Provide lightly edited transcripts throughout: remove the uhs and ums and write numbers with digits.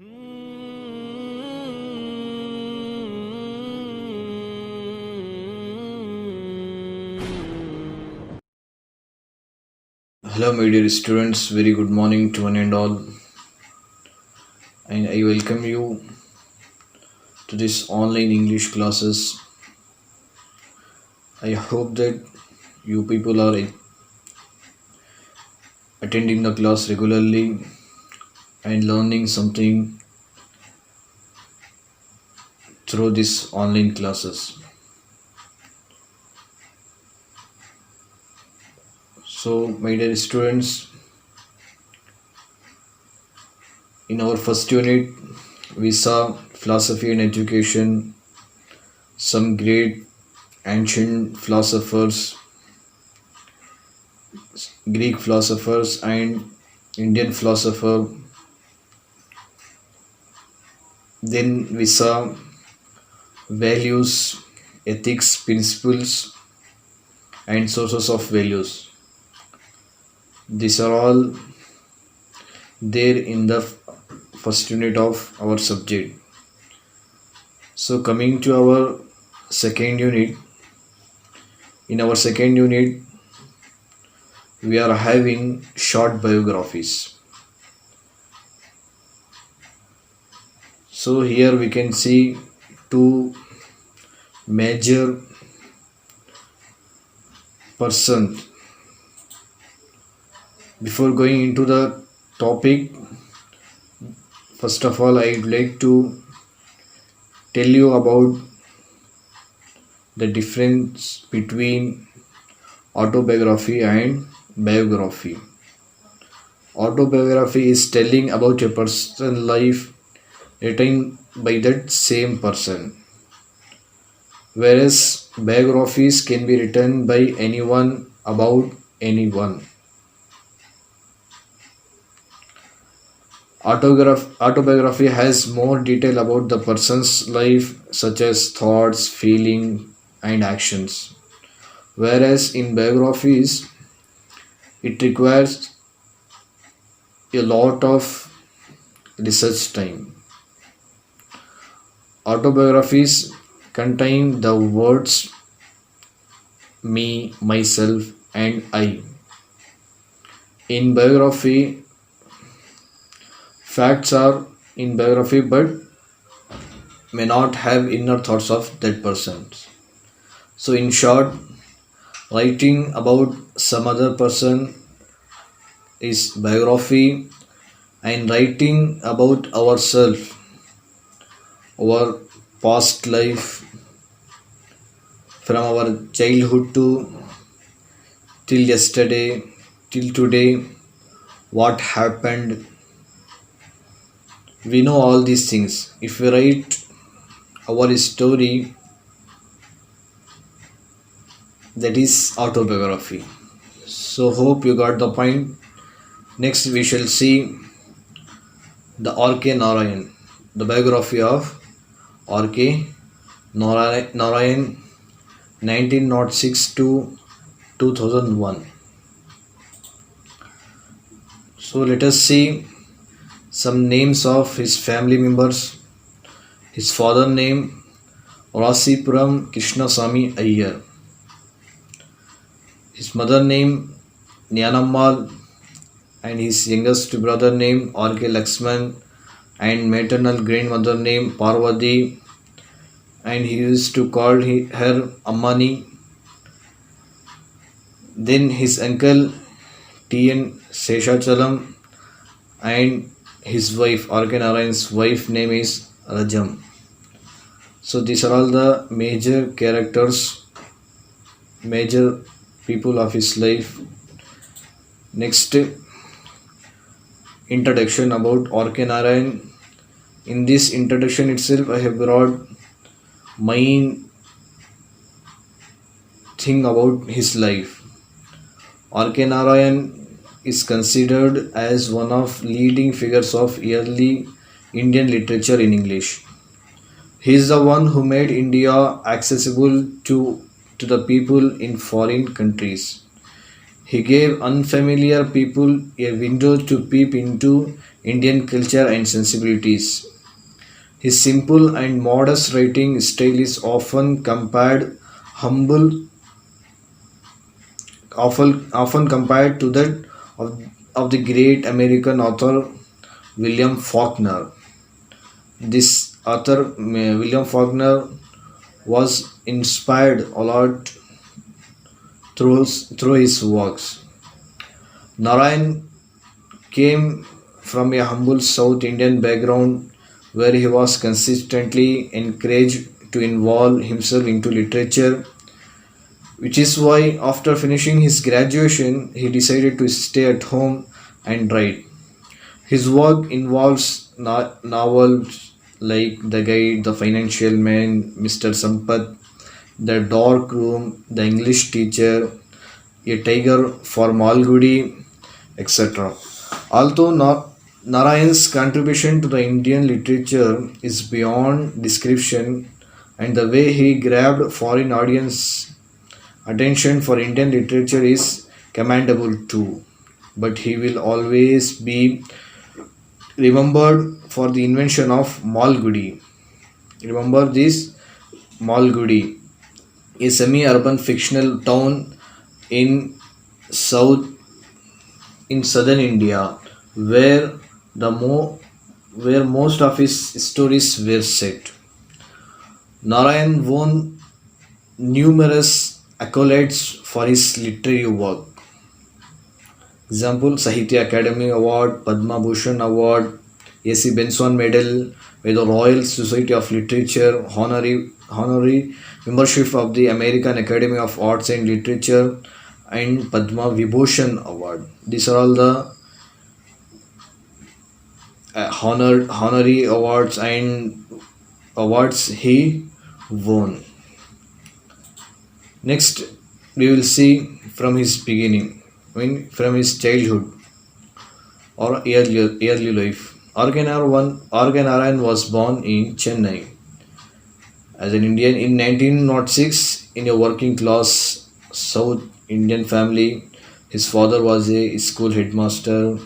Hello, my dear students. Very good morning to one and all, and I welcome you to this online English classes. I hope that you people are attending the class regularly and learning something through this online classes. So, my dear students, in our first unit, we saw philosophy and education, some great ancient philosophers, Greek philosophers, and Indian philosopher. Then we saw values, ethics, principles, and sources of values. These are all there in the first unit of our subject. So, coming to our second unit, in our second unit, we are having short biographies. So, here we can see two major persons. Before going into the topic, first of all, I would like to tell you about the difference between autobiography and biography. Autobiography is telling about a person's life written by that same person, whereas biographies can be written by anyone about anyone. Autobiography has more detail about the person's life, such as thoughts, feeling, and actions, whereas in biographies it requires a lot of research time. Autobiographies contain the words me, myself, and I. In biography, facts are in biography but may not have inner thoughts of that person. So, in short, writing about some other person is biography, and writing about ourselves, our past life, from our childhood to till yesterday, till today, what happened. We know all these things. If we write our story, that is autobiography. So, hope you got the point. Next, we shall see the R.K. Narayan, the biography of R.K. Narayan, 1906 to 2001. So, let us see some names of his family members. His father name Rasipuram Krishnasamy Iyer. His mother name Nyanammal, and his youngest brother name R.K. Laxman, and maternal grandmother name Parvati, and he used to call her Ammani. Then his uncle T.N. Seshachalam, and his wife R.K. Narayan's wife name is Rajam. So these are all the major characters, major people of his life. Next, introduction about R.K. Narayan. In this introduction itself, I have brought main thing about his life. R.K. Narayan is considered as one of leading figures of early Indian literature in English. He is the one who made India accessible to the people in foreign countries. He gave unfamiliar people a window to peep into Indian culture and sensibilities. His simple and modest writing style is humble, often compared to that of the great American author William Faulkner. This author, William Faulkner, was inspired a lot through his works. Narayan came from a humble South Indian background where he was consistently encouraged to involve himself into literature, which is why after finishing his graduation he decided to stay at home and write. His work involves novels like The Guide, The Financial Man, Mr. Sampath, The Dark Room, The English Teacher, A Tiger for Malgudi, etc. Although Narayan's contribution to the Indian literature is beyond description, and the way he grabbed foreign audience attention for Indian literature is commendable too. But he will always be remembered for the invention of Malgudi. Remember this Malgudi, a semi-urban fictional town in south in southern India, where the where most of his stories were set. Narayan won numerous accolades for his literary work. Example: Sahitya Academy Award, Padma Bhushan Award, A.C. Benson Medal by the Royal Society of Literature, honorary membership of the American Academy of Arts and Literature, and Padma Vibhushan Award. These are all the honorary awards and awards he won. Next, we will see from his beginning, from his childhood or early life. R.K. Narayan was born in Chennai as an Indian in 1906 in a working class South Indian family. His father was a school headmaster,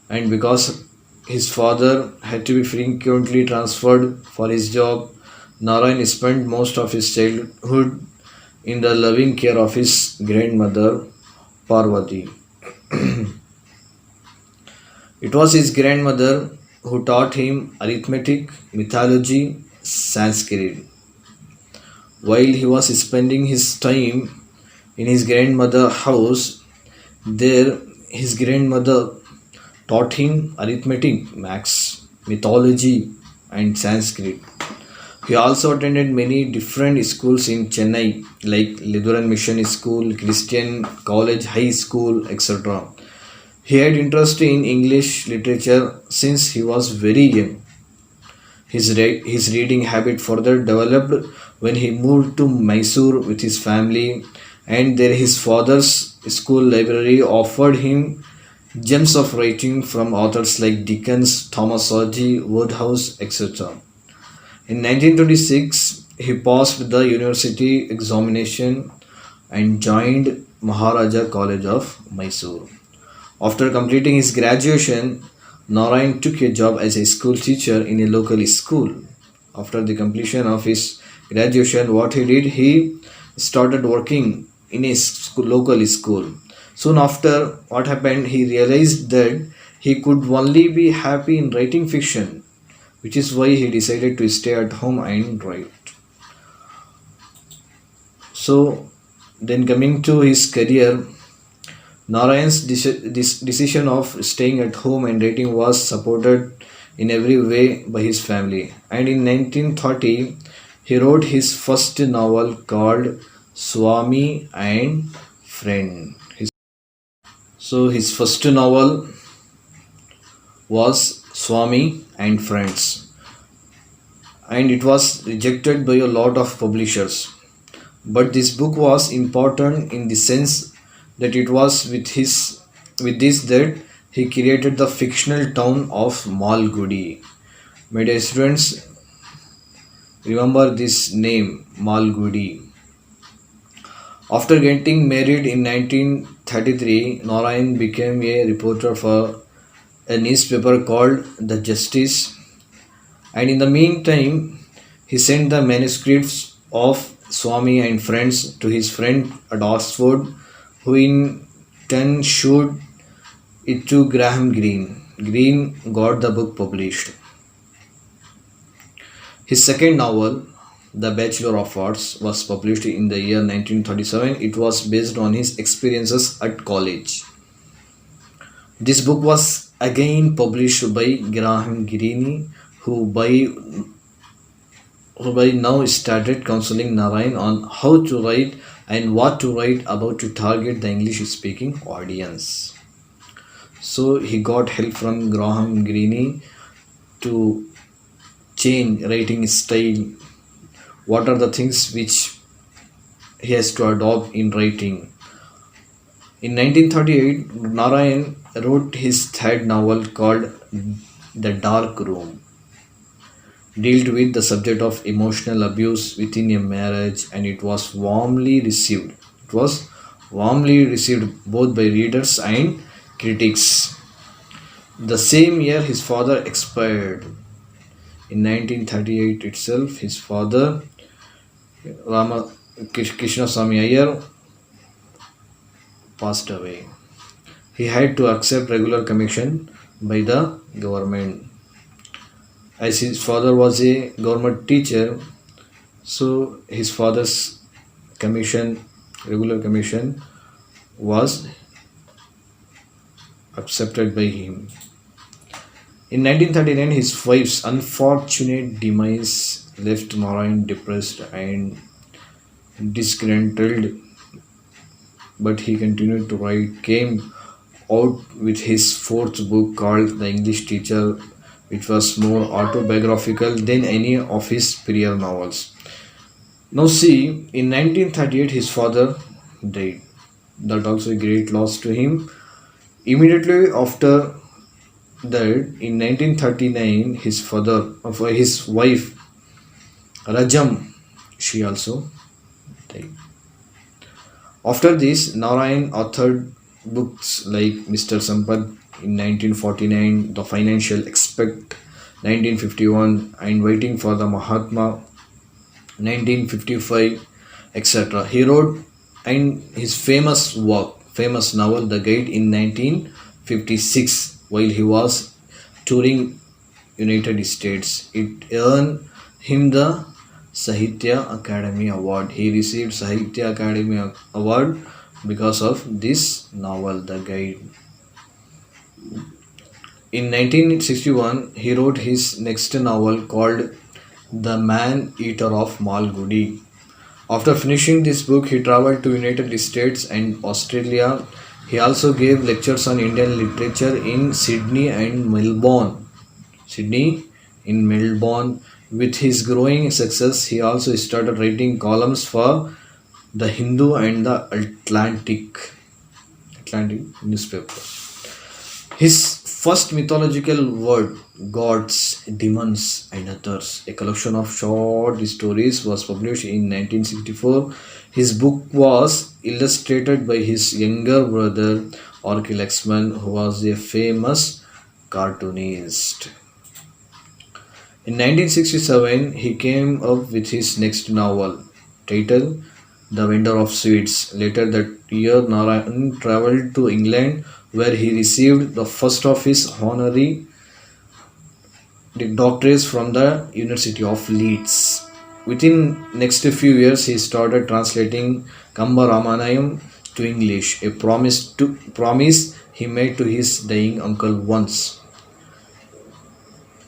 and because his father had to be frequently transferred for his job, Narayan spent most of his childhood in the loving care of his grandmother Parvati. It was his grandmother who taught him arithmetic, mythology, Sanskrit. While he was spending his time in his grandmother's house, there his grandmother taught him arithmetic, maths, mythology, and Sanskrit. He also attended many different schools in Chennai, like Lutheran Mission School, Christian College, High School, etc. He had interest in English literature since he was very young. His reading habit further developed when he moved to Mysore with his family, and there his father's school library offered him gems of writing from authors like Dickens, Thomas Hardy, Wodehouse, etc. In 1926, he passed the university examination and joined Maharaja College of Mysore. After completing his graduation, Narayan took a job as a school teacher in a local school. After the completion of his graduation, what he did, he started working in a local school. Soon after, what happened, he realized that he could only be happy in writing fiction, which is why he decided to stay at home and write. So, then coming to his career, Narayan's decision of staying at home and writing was supported in every way by his family. And in 1930, he wrote his first novel called Swami and Friend. His first novel was Swami and Friends, and it was rejected by a lot of publishers. But this book was important in the sense that it was with this that he created the fictional town of Malgudi. My dear students, remember this name Malgudi. After getting married in 1933, Narayan became a reporter for a newspaper called The Justice, and in the meantime, he sent the manuscripts of Swami and Friends to his friend at Oxford, who in turn showed it to Graham Greene. Greene got the book published. His second novel, The Bachelor of Arts, was published in the year 1937. It was based on his experiences at college. This book was again published by Graham Greene, who by now started counseling Narayan on how to write and what to write about to target the English speaking audience. So he got help from Graham Greene to change writing style. What are the things which he has to adopt in writing? In 1938, Narayan wrote his third novel called The Dark Room, dealt with the subject of emotional abuse within a marriage, and it was warmly received. It was warmly received both by readers and critics. The same year his father expired. In 1938 itself, his father Rama Krishna Swami Iyer passed away. He had to accept regular commission by the government. As his father was a government teacher, so his father's commission, regular commission, was accepted by him. In 1939, his wife's unfortunate demise left Narayan depressed and disgruntled, but he continued to write, came out with his fourth book called The English Teacher, which was more autobiographical than any of his prior novels. Now, see, in 1938, his father died. That also a great loss to him. Immediately after that, in 1939, his wife, Rajam, she also died. After this, Narayan authored books like Mr. Sampath in 1949, The Financial Aspect 1951, and Waiting for the Mahatma 1955, etc. He wrote and his famous novel The Guide in 1956 while he was touring United States. It earned him the Sahitya Academy Award. He received Sahitya Academy Award because of this novel, The Guide. In 1961, he wrote his next novel called The Man-Eater of Malgudi. After finishing this book, he traveled to United States and Australia. He also gave lectures on Indian literature in Sydney and Melbourne. Sydney in Melbourne. With his growing success, he also started writing columns for the Hindu and the Atlantic newspaper. His first mythological work, Gods, Demons, and Others, a collection of short stories, was published in 1964. His book was illustrated by his younger brother, Orky Laxman, who was a famous cartoonist. In 1967, he came up with his next novel, titled The Vendor of Sweets. Later that year, Narayan traveled to England, where he received the first of his honorary doctorates from the University of Leeds. Within next few years, he started translating Kamba Ramayana to English, a promise he made to his dying uncle once.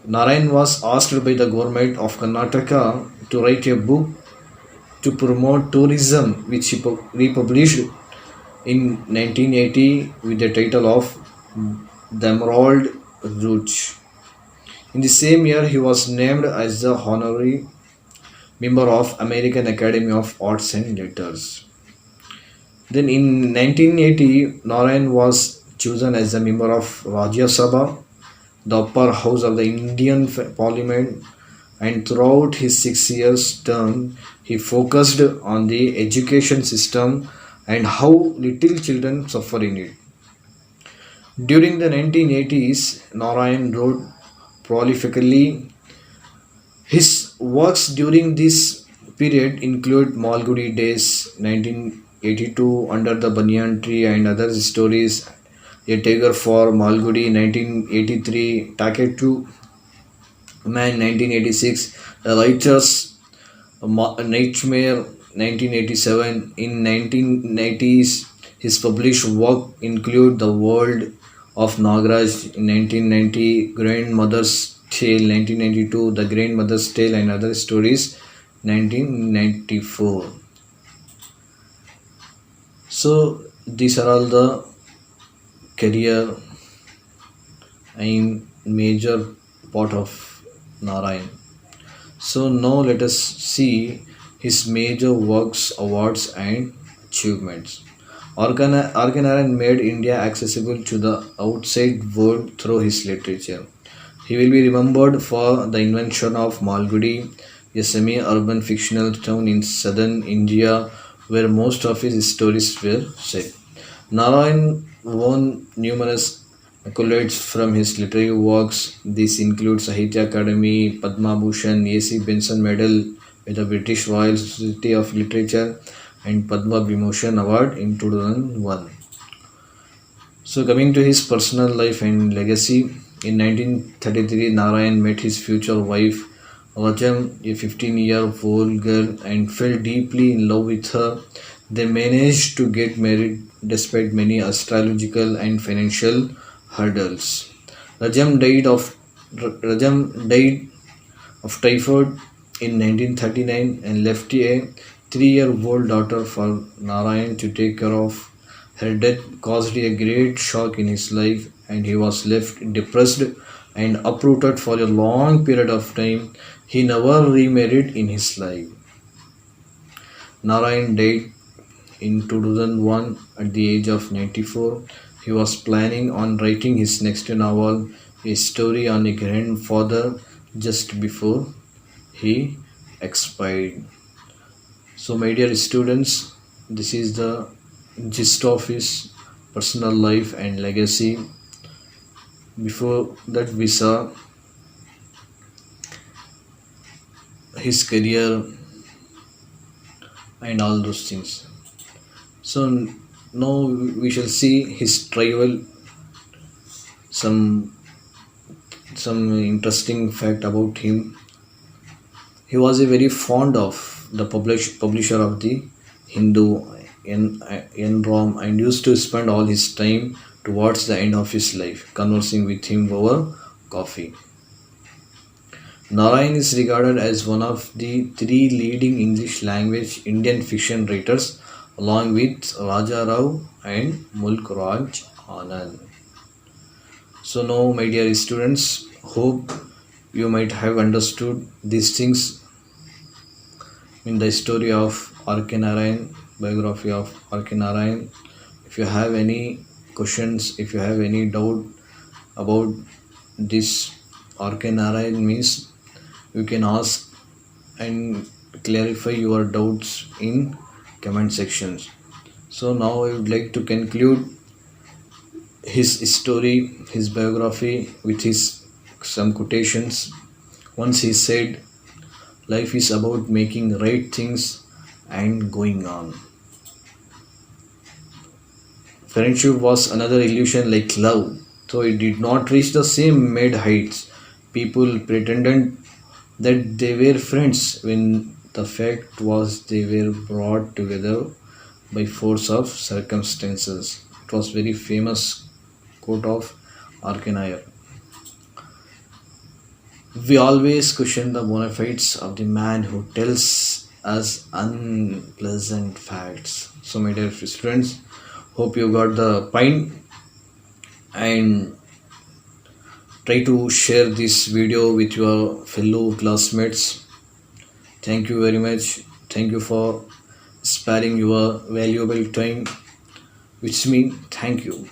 Narayan was asked by the government of Karnataka to write a book to promote tourism, which he republished in 1980 with the title of The Emerald Route. In the same year, he was named as the honorary member of American Academy of Arts and Letters. Then in 1980, Narayan was chosen as a member of Rajya Sabha, the upper house of the Indian Parliament, and throughout his 6 years term, he focused on the education system and how little children suffer in it. During the 1980s, Narayan wrote prolifically. His works during this period include Malgudi Days 1982, Under the Banyan Tree and Other Stories, A Tiger for Malgudi 1983, Taketu Man 1986, The Righteous Nightmare 1987. In 1990s, his published work include The World of Nagraj in 1990, Grandmother's Tale 1992, The Grandmother's Tale and Other Stories 1994. So these are all the career and major part of Narayan. So now let us see his major works, awards and achievements. Organarayan made India accessible to the outside world through his literature. He will be remembered for the invention of Malgudi, a semi-urban fictional town in southern India where most of his stories were set. Narayan won numerous accolades from his literary works. These include Sahitya Academy, Padma Bhushan, A.C. Benson Medal with the British Royal Society of Literature and Padma Vibhushan Award in 2001. So coming to his personal life and legacy, in 1933 Narayan met his future wife Rajam, a 15-year-old girl, and fell deeply in love with her. They managed to get married despite many astrological and financial hurdles. Rajam died of typhoid in 1939 and left a 3-year-old daughter for Narayan to take care of. Her death caused a great shock in his life, and he was left depressed and uprooted for a long period of time. He never remarried in his life. Narayan died in 2001 at the age of 94. He was planning on writing his next novel, a story on a grandfather, just before he expired. So, my dear students, this is the gist of his personal life and legacy. Before that, we saw his career and all those things. So now we shall see his travel, some interesting fact about him. He was a very fond of the publisher of the Hindu N. Ram and used to spend all his time towards the end of his life conversing with him over coffee. Narayan is regarded as one of the three leading English language Indian fiction writers along with Raja Rao and Mulk Raj Anand. So now, my dear students, hope you might have understood these things in the story of R.K. Narayan, biography of R.K. Narayan. If you have any questions, if you have any doubt about this R.K. Narayan means, you can ask and clarify your doubts in comment sections. So now I would like to conclude his story, his biography with his some quotations. Once he said, life is about making right things and going on. Friendship was another illusion like love, though it did not reach the same mad heights. People pretended that they were friends when the fact was they were brought together by force of circumstances. It was very famous quote of R.K. Nair. We always question the bona fides of the man who tells us unpleasant facts. So, my dear friends, hope you got the point and try to share this video with your fellow classmates. Thank you very much. Thank you for sparing your valuable time with me. Thank you.